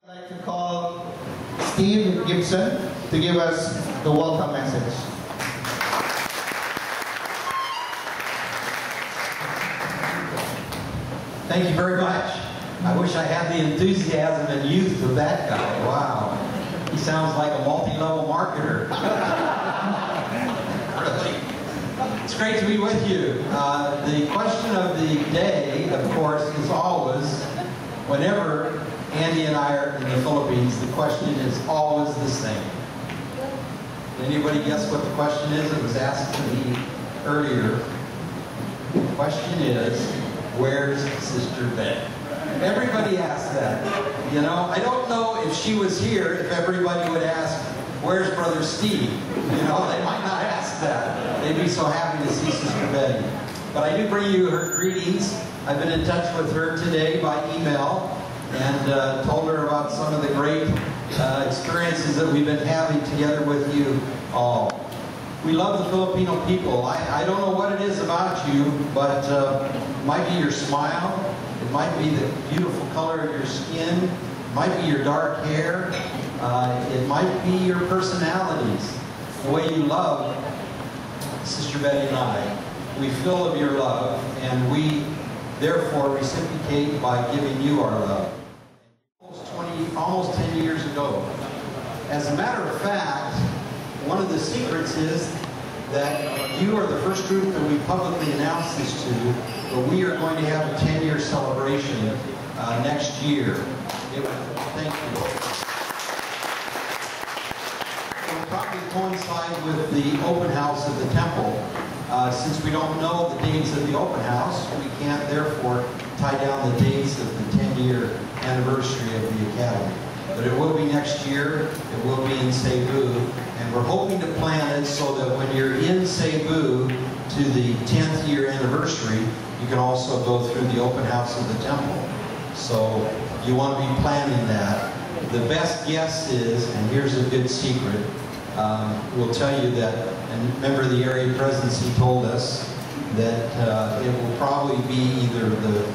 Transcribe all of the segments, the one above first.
I'd like to call Steve Gibson to give us the welcome message. Thank you very much. I wish I had the enthusiasm and youth of that guy. Wow. He sounds like a multi-level marketer. Really. It's great to be with you. The question of the day, of course, is always, whenever Andy and I are in the Philippines, the question is always the same. Anybody guess what the question is? It was asked to me earlier. The question is, where's Sister Betty? Everybody asks that. You know, I don't know if she was here, if everybody would ask, where's Brother Steve? You know, they might not ask that. They'd be so happy to see Sister Betty. But I do bring you her greetings. I've been in touch with her today by email and told her about some of the great experiences that we've been having together with you all. We love the Filipino people. I don't know what it is about you, but it might be your smile, it might be the beautiful color of your skin, it might be your dark hair, it might be your personalities, the way you love Sister Betty and I. We feel of your love, and we therefore reciprocate by giving you our love. Almost 10 years ago. As a matter of fact, one of the secrets is that you are the first group that we publicly announced this to, but we are going to have a 10-year celebration next year. Thank you. It will probably coincide with the open house of the temple. Since we don't know the dates of the open house, we can't therefore tie down the dates of the 10-year anniversary of the Academy. But it will be next year, it will be in Cebu, and we're hoping to plan it so that when you're in Cebu to the 10th year anniversary, you can also go through the open house of the temple. So you want to be planning that. The best guess is, and here's a good secret, we'll tell you that, and remember the area presidency told us that it will probably be either the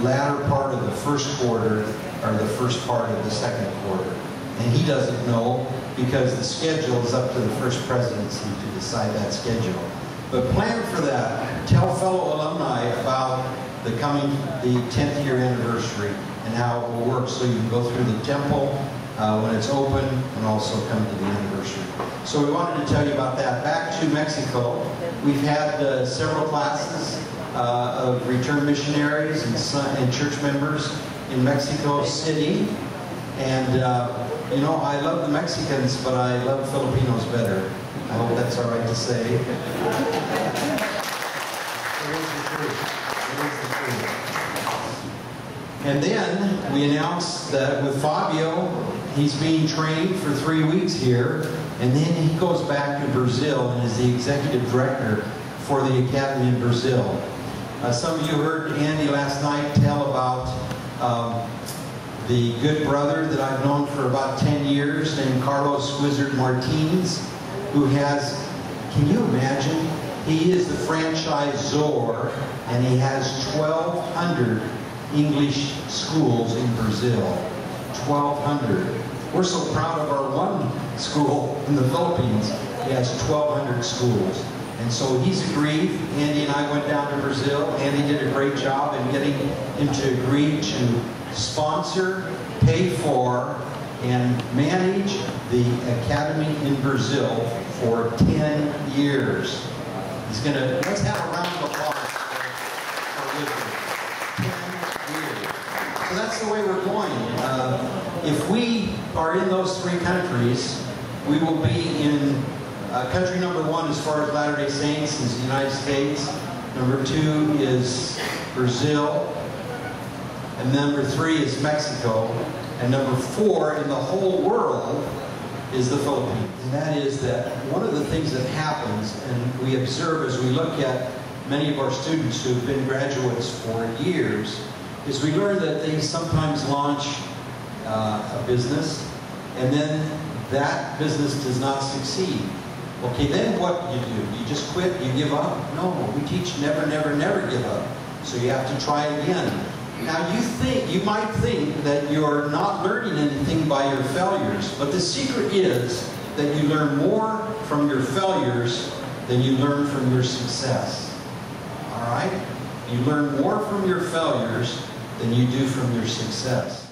latter part of the first quarter or the first part of the second quarter. And he doesn't know because the schedule is up to the first presidency to decide that schedule. But plan for that. Tell fellow alumni about the 10th year anniversary and how it will work so you can go through the temple when it's open and also come to the anniversary. So we wanted to tell you about that. Back to Mexico, we've had several classes of returned missionaries and church members in Mexico City. And, you know, I love the Mexicans, but I love Filipinos better. I hope that's all right to say. It is the truth. It is the truth. And then we announced that with Fabio, he's being trained for 3 weeks here, and then he goes back to Brazil and is the executive director for the Academy in Brazil. Some of you heard Andy last night tell about the good brother that I've known for about 10 years named Carlos Wizard Martins, who has, can you imagine, he is the franchisor and he has 1,200 English schools in Brazil. 1,200. We're so proud of our one school in the Philippines. He has 1,200 schools. And so he's agreed. Andy and I went down to Brazil. Andy did a great job in getting him to agree to sponsor, pay for, and manage the Academy in Brazil for 10 years. He's going to, let's have a round of applause for Richard. 10 years. So that's the way we're going. If we are in those 3 countries, we will be in country number 1 as far as Latter-day Saints is the United States. Number 2 is Brazil. And number 3 is Mexico. And number 4 in the whole world is the Philippines. And that is that one of the things that happens, and we observe as we look at many of our students who have been graduates for years, is we learn that they sometimes launch a business, and then that business does not succeed. Okay, then what do? You just quit? You give up? No, we teach never, never, never give up. So you have to try again. Now you might think that you're not learning anything by your failures, but the secret is that you learn more from your failures than you learn from your success. All right? You learn more from your failures than you do from your success.